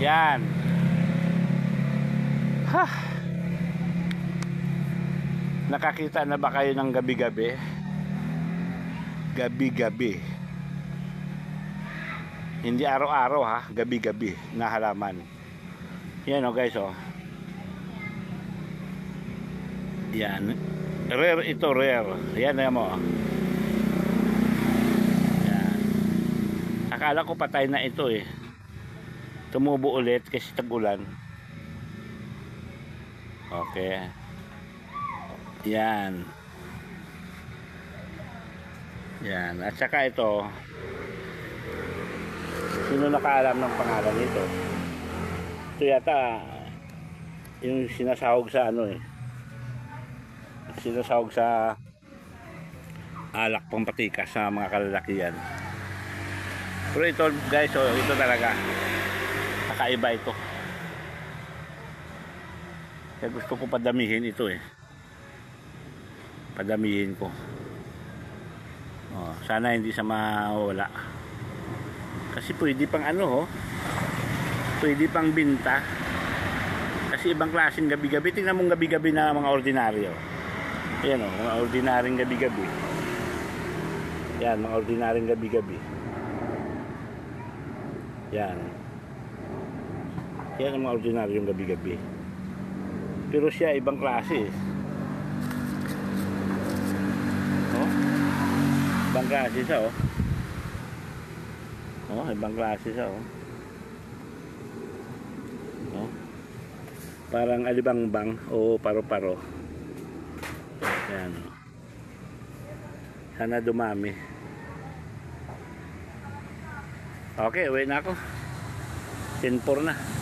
Yan. Ha. Nakakita na ba kayo ng gabi-gabi? Gabi-gabi. Hindi araw-araw ha, gabi-gabi na halaman. Yan guys Yan. Rare ito, rare. Yan mo. Yan. Akala ko patay na ito Tumubo ulit kasi tag-ulan. Okay. Yan. Yan. At saka ito, sino nakaalam ng pangalan nito? Ito yata yung sinasahog sa sinasahog sa alak pampatikas sa mga kalalakihan. Pero ito guys, ito talaga kakaiba ito. Kaya gusto ko padamihin ito padamihin ko. Sana hindi sa mawala. Kasi pwede pang pwede pang binta. Kasi ibang klaseng gabi-gabi. Tingnan mong gabi-gabi na mga ordinaryo. Ayan mga ordinaryong gabi-gabi. Yan, mga ordinaryong gabi-gabi. Yan. Yan ang mga ordinaryong gabi-gabi. Pero siya ibang klase ibang klase siya ibang klase siya parang alibangbang o paro-paro. Yan. Sana dumami. Okay, uwi na ako. 10-4 na.